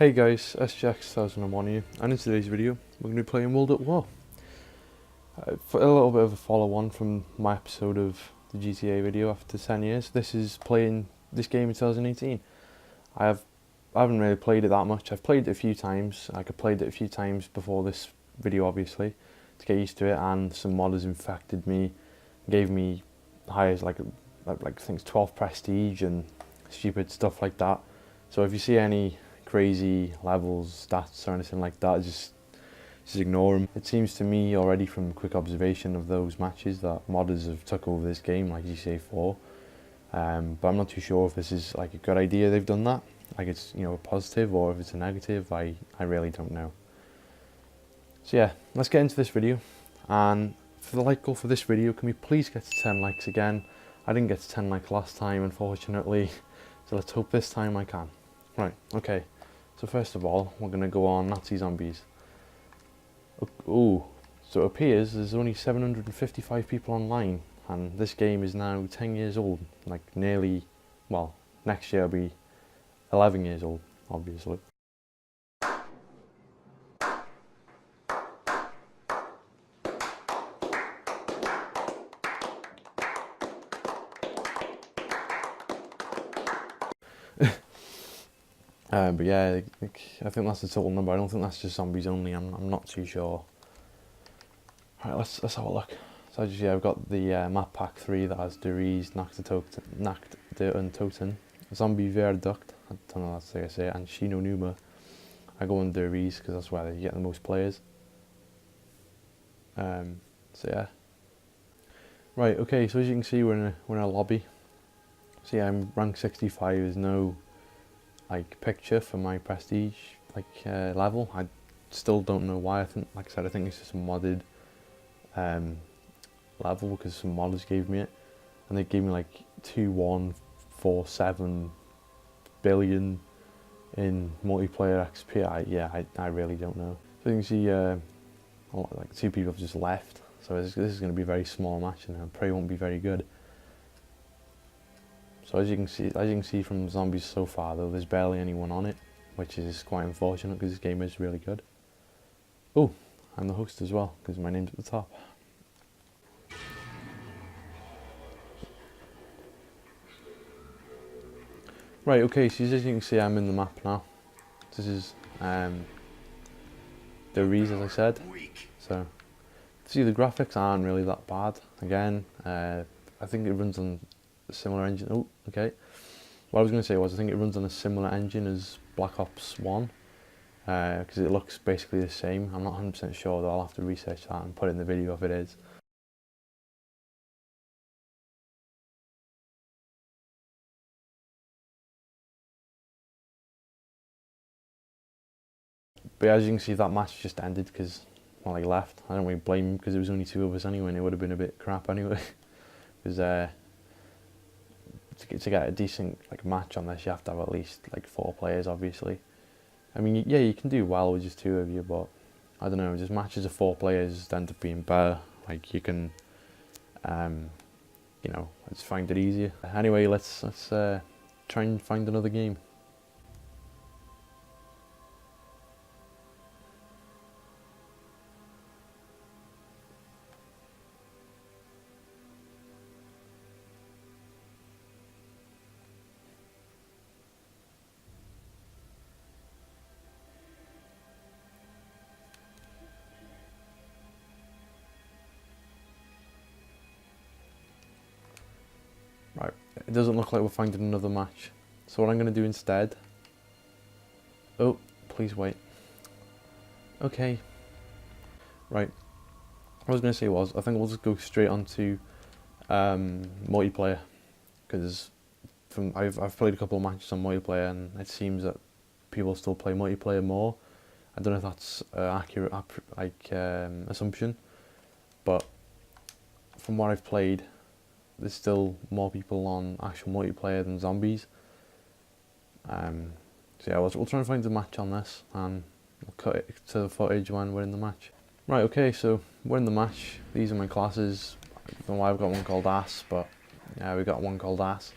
Hey guys, SGX2001 here, and in today's video we're going to be playing WaW. For a little bit of a follow-on from my episode of the GTA video after 10 years, this is playing this game in 2018. I haven't really played it that much. I've played it a few times. I played it a few times before this video obviously, to get used to it, and some modders infected me, gave me highs like I think it's 12 prestige and stupid stuff like that. So if you see any crazy levels, stats or anything like that, just ignore them. It seems to me already from quick observation of those matches that modders have took over this game like GTA 4, but I'm not too sure if this is like a good idea they've done that, like it's, you know, a positive, or if it's a negative. I really don't know. So yeah, let's get into this video, and for the like goal for this video, can we please get to 10 likes again? I didn't get to 10 likes last time unfortunately, so let's hope this time I can. Right, okay. So first of all, we're going to go on Nazi zombies. Oh, so it appears there's only 755 people online, and this game is now 10 years old, like nearly, well, next year I'll be 11 years old, obviously. But yeah, I think that's the total number. I don't think that's just zombies only. I'm not too sure. Right, let's have a look. So I've got the map pack 3 that has Der Riese, Nacht der Untoten, Zombie Verduct, I don't know that's how I say it, and Shino Numa. I go on Der Riese because that's where you get the most players. So yeah. Right, okay, so as you can see we're in a lobby. So yeah, I'm rank 65, there's no like picture for my prestige like level. I still don't know why. I think, like I said, I think it's just a modded level because some modders gave me it, and they gave me like 2147 billion in multiplayer XP. I really don't know. So you can see like 2 people have just left, so this is going to be a very small match, and it probably won't be very good. So as you can see from zombies so far, though, there's barely anyone on it, which is quite unfortunate because this game is really good. Oh, I'm the host as well because my name's at the top. Right, okay, so as you can see, I'm in the map now. This is Der Riese, as I said. So see, the graphics aren't really that bad. Again, I think it runs on a similar engine. Oh, okay. What I was going to say was I think it runs on a similar engine as Black Ops 1, because it looks basically the same. I'm not 100% sure though, I'll have to research that and put it in the video if it is. But as you can see, that match just ended because, well, he left. I don't really blame him because it was only 2 of us anyway, and it would have been a bit crap anyway. Because to get a decent like match on this, you have to have at least like 4 players, obviously. I mean, yeah, you can do well with just 2 of you, but I don't know, just matches of 4 players end up being better. Like you can, you know, let's find it easier. Anyway, let's try and find another game. Right, it doesn't look like we're finding another match. So what I'm going to do instead... Oh, please wait. Okay. Right. What I was going to say was, I think we'll just go straight onto multiplayer. Because I've played a couple of matches on multiplayer, and it seems that people still play multiplayer more. I don't know if that's an accurate assumption, but from what I've played, there's still more people on actual multiplayer than zombies. So yeah, we'll try and find a match on this, and we'll cut it to the footage when we're in the match. Right, okay, so we're in the match. These are my classes. I don't know why I've got one called Ass, but yeah, we got one called Ass.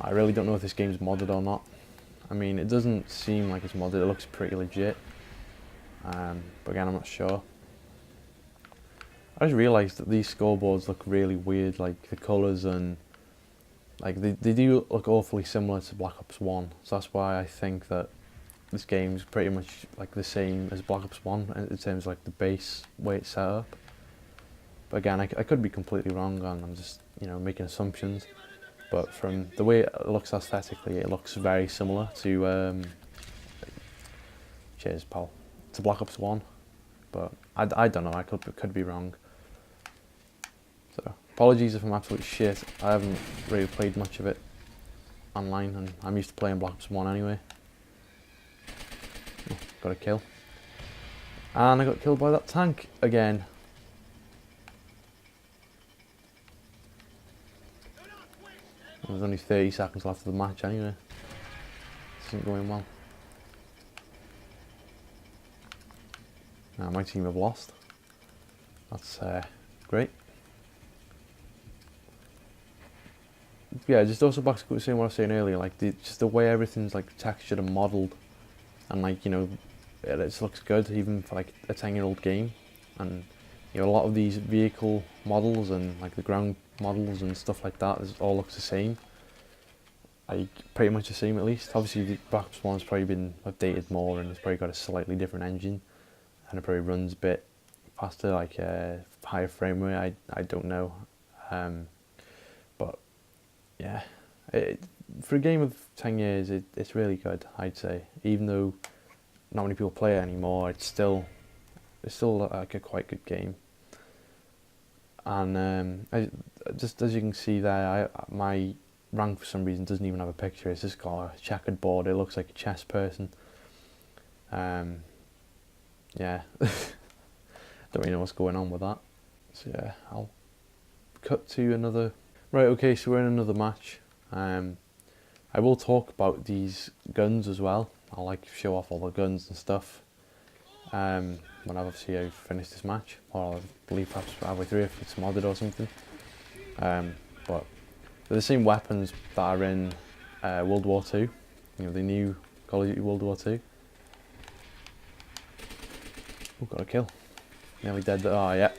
I really don't know if this game's modded or not. I mean, it doesn't seem like it's modded, it looks pretty legit. But again, I'm not sure. I just realised that these scoreboards look really weird, like the colours, and like they do look awfully similar to Black Ops 1. So that's why I think that this game's pretty much like the same as Black Ops 1 in terms of like the base way it's set up. But again, I could be completely wrong, and I'm just, you know, making assumptions. But from the way it looks aesthetically, it looks very similar to cheers, pal, to Black Ops 1. But I don't know, I could be wrong. So apologies if I'm absolute shit. I haven't really played much of it online, and I'm used to playing Black Ops 1 anyway. Oh, got a kill. And I got killed by that tank again. There's only 30 seconds left of the match anyway. This isn't going well. My team have lost. That's great. Yeah, just also back to saying what I was saying earlier, like just the way everything's like textured and modelled, and like, you know, it just looks good even for like a 10-year-old game. And you know, a lot of these vehicle models and like the ground models and stuff like that, it all looks the same. Like pretty much the same at least. Obviously the Black Ops 1's probably been updated more, and it's probably got a slightly different engine, and it probably runs a bit faster, like higher frame rate. I don't know, but yeah, for a game of 10 years, it's really good, I'd say. Even though not many people play it anymore, it's still like a quite good game. And just as you can see there, my rank for some reason doesn't even have a picture. It's just got a checkered board. It looks like a chess person. Yeah, don't really know what's going on with that. So yeah, I'll cut to another. Right, okay, so we're in another match. I will talk about these guns as well. I'll like show off all the guns and stuff. When obviously I've finished this match, or I believe perhaps halfway through if it's modded or something. But they're the same weapons that are in World War II. You know, the new Call of Duty World War II. Oh, got a kill. Nearly dead. Oh yeah.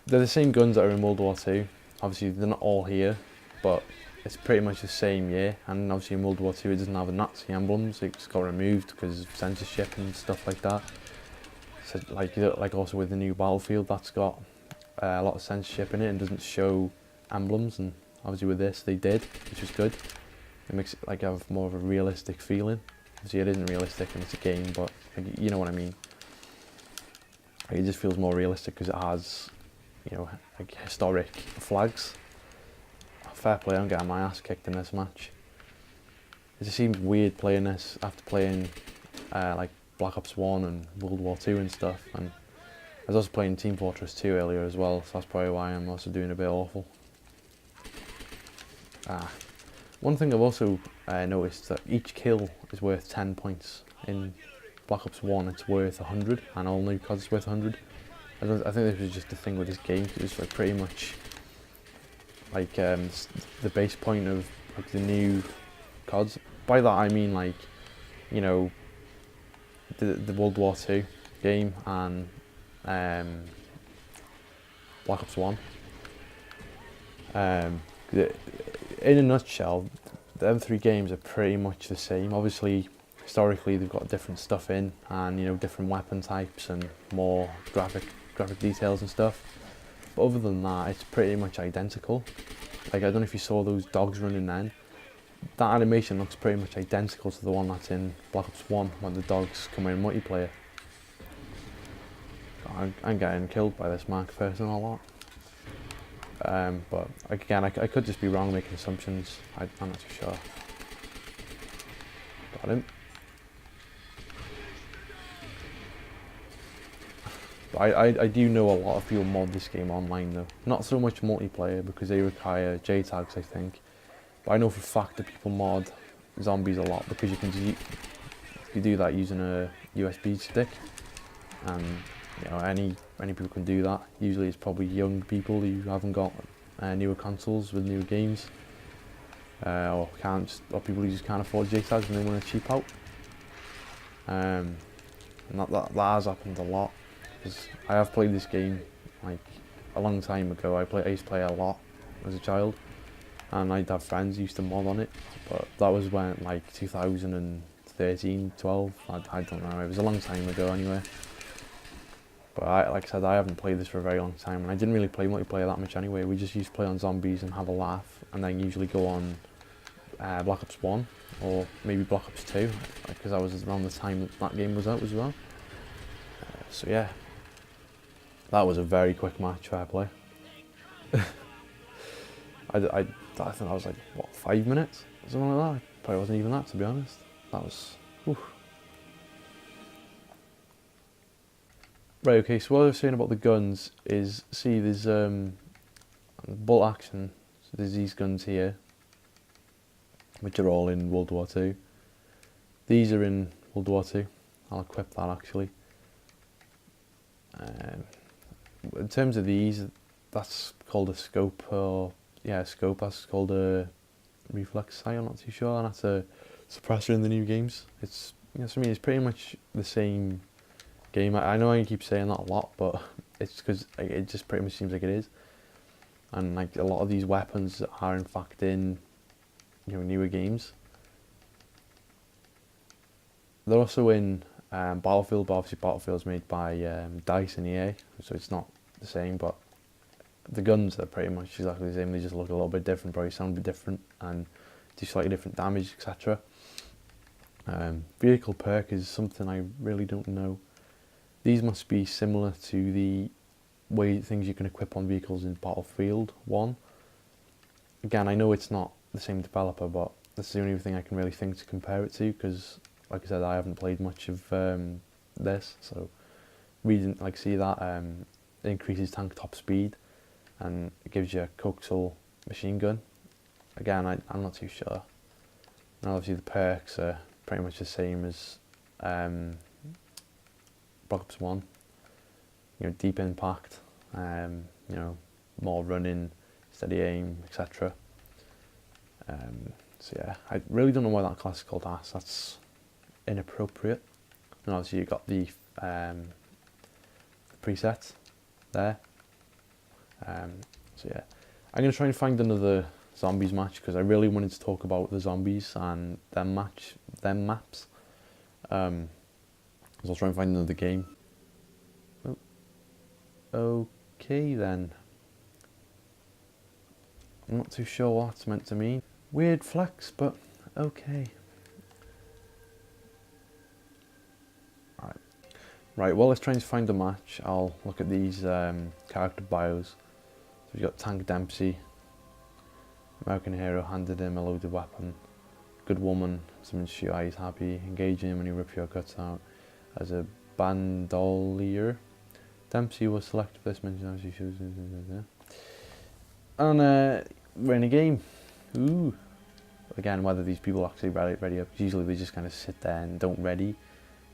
They're the same guns that are in World War II. Obviously they're not all here, but it's pretty much the same year. And obviously in World War II it doesn't have the Nazi emblems. It's got removed because of censorship and stuff like that. So like also with the new Battlefield, that's got a lot of censorship in it and doesn't show emblems. And obviously with this they did, which was good. It makes it like have more of a realistic feeling. Obviously it isn't realistic and it's a game, but like, you know what I mean. Like, it just feels more realistic because it has, you know, like historic flags. Fair play, I'm getting my ass kicked in this match. It just seems weird playing this after playing like Black Ops 1 and World War 2 and stuff. And I was also playing Team Fortress 2 earlier as well, so that's probably why I'm also doing a bit awful. One thing I've also noticed that each kill is worth 10 points. In Black Ops 1 it's worth 100, and all new CoDs is worth 100. I think this was just the thing with this game. It was like pretty much like the base point of like the new CoDs. By that I mean like, you know, the World War 2 game and Black Ops 1. In a nutshell, the three games are pretty much the same. Obviously, historically they've got different stuff in, and you know, different weapon types and more graphic details and stuff. But other than that, it's pretty much identical. Like, I don't know if you saw those dogs running then. That animation looks pretty much identical to the one that's in Black Ops 1 when the dogs come in multiplayer. I'm getting killed by this Mark person a lot. But again, I could just be wrong making assumptions. I'm not too sure. Got him. But I do know a lot of people mod this game online though. Not so much multiplayer because they require JTAGs, I think. But I know for a fact that people mod zombies a lot because you do that using a USB stick, and you know, any people can do that. Usually it's probably young people who haven't got newer consoles with newer games. or people who just can't afford JTAGs and they want to cheap out. And that has happened a lot, because I have played this game like a long time ago. I used to play a lot as a child, and I'd have friends who used to mod on it, but that was when like 2013, 12, I don't know, it was a long time ago anyway. But like I said, I haven't played this for a very long time, and I didn't really play multiplayer that much anyway. We just used to play on zombies and have a laugh, and then usually go on Black Ops 1 or maybe Black Ops 2, because that was around the time that game was out as well. So yeah, that was a very quick match, fair play. I think that was like, what, 5 minutes? Something like that. Probably wasn't even that, to be honest. That was, whew. Right, okay, so what I was saying about the guns is, see, there's bolt action, so there's these guns here, which are all in World War II. These are in World War II. I'll equip that actually. In terms of these, that's called a scope, or yeah, scope. That's called a reflex sight. I'm not too sure. And that's a suppressor in the new games. It's, you know, for me, it's pretty much the same game. I know I keep saying that a lot, but it's because it just pretty much seems like it is. And like a lot of these weapons are in fact in, you know, newer games. They're also in Battlefield, but obviously Battlefield's made by DICE and EA, so it's not the same, but the guns are pretty much exactly the same. They just look a little bit different, probably sound a bit different, and do slightly different damage, etc. Vehicle perk is something I really don't know. These must be similar to the way things you can equip on vehicles in Battlefield 1. Again, I know it's not the same developer, but that's the only thing I can really think to compare it to, because like I said, I haven't played much of this, so reading, like, see that it increases tank top speed, and it gives you a coaxial machine gun. Again, I'm not too sure. And obviously the perks are pretty much the same as Black Ops 1. You know, deep impact, you know, more running, steady aim, etc. So yeah, I really don't know why that class is called AS. That's inappropriate. And obviously you've got the presets there. So yeah, I'm going to try and find another zombies match, because I really wanted to talk about the zombies and them maps. So I'll try and find another game. Oh, okay then. I'm not too sure what it's meant to mean. Weird flex, but okay. Right, well, let's try and find a match. I'll look at these character bios. So we've got Tank Dempsey, American hero, handed him a loaded weapon. Good woman, someone shoot eyes happy, engaging him when he rips your guts out. As a bandolier, Dempsey was selected for this mention. And we're in a game. Ooh. Again, whether these people actually ready up, usually they just kind of sit there and don't ready.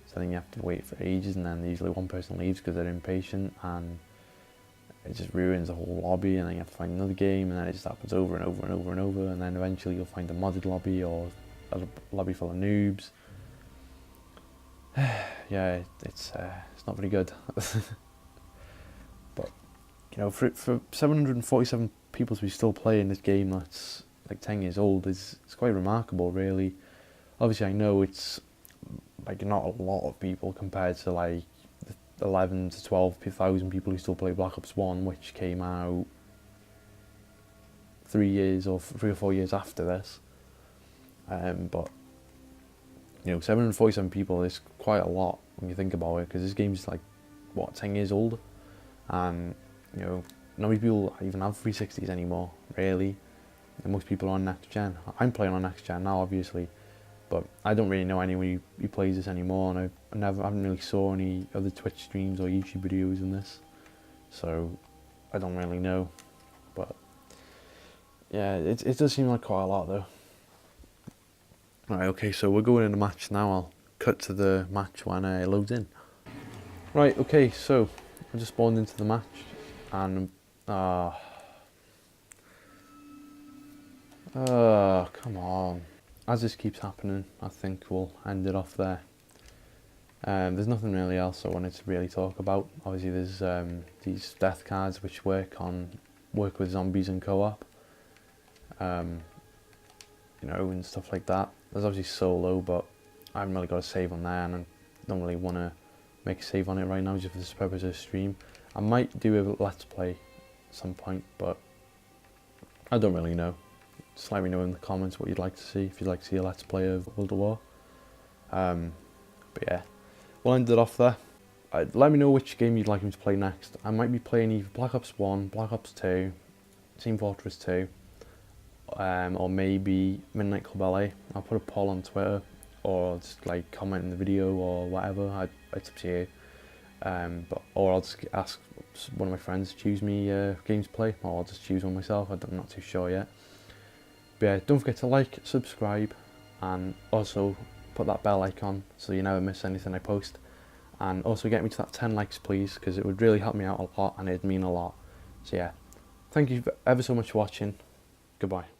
So then you have to wait for ages, and then usually one person leaves because they're impatient, and it just ruins the whole lobby, and then you have to find another game, and then it just happens over and over and over and over, and then eventually you'll find a modded lobby or a lobby full of noobs. Yeah, it's not very good. But you know, for 747 people to be still playing this game that's like 10 years old it's quite remarkable, really. Obviously I know it's like not a lot of people compared to like the 11 to 12,000 people who still play Black Ops 1, which came out 3 or 4 years after this. But you know, 747 people is quite a lot when you think about it, because this game's like, what, 10 years old, and you know, not many people even have 360s anymore, really. And most people are on next gen. I'm playing on next gen now, obviously, but I don't really know anyone who plays this anymore, and I haven't really saw any other Twitch streams or YouTube videos in this, so I don't really know. But yeah, it does seem like quite a lot though. Right, okay, so we're going in a match now. I'll cut to the match when it loads in. Right, okay, so I just spawned into the match, and Oh, come on. As this keeps happening, I think we'll end it off there. There's nothing really else I wanted to really talk about. Obviously there's these death cards which work with zombies and co-op. You know, and stuff like that. There's obviously solo, but I haven't really got a save on there, and I don't really want to make a save on it right now just for the purpose of the stream. I might do a let's play at some point, but I don't really know. Just let me know in the comments what you'd like to see, if you'd like to see a let's play of World of War. But yeah, we'll end it off there. Let me know which game you'd like me to play next. I might be playing either Black Ops 1, Black Ops 2, Team Fortress 2, or maybe Midnight Club LA. I'll put a poll on Twitter, or just like comment in the video or whatever. It's up to you. Or I'll just ask one of my friends to choose me games to play, or I'll just choose one myself. I'm not too sure yet. But yeah, don't forget to like, subscribe, and also put that bell icon so you never miss anything I post. And also get me to that 10 likes please, because it would really help me out a lot and it'd mean a lot. So yeah, thank you ever so much for watching. Goodbye.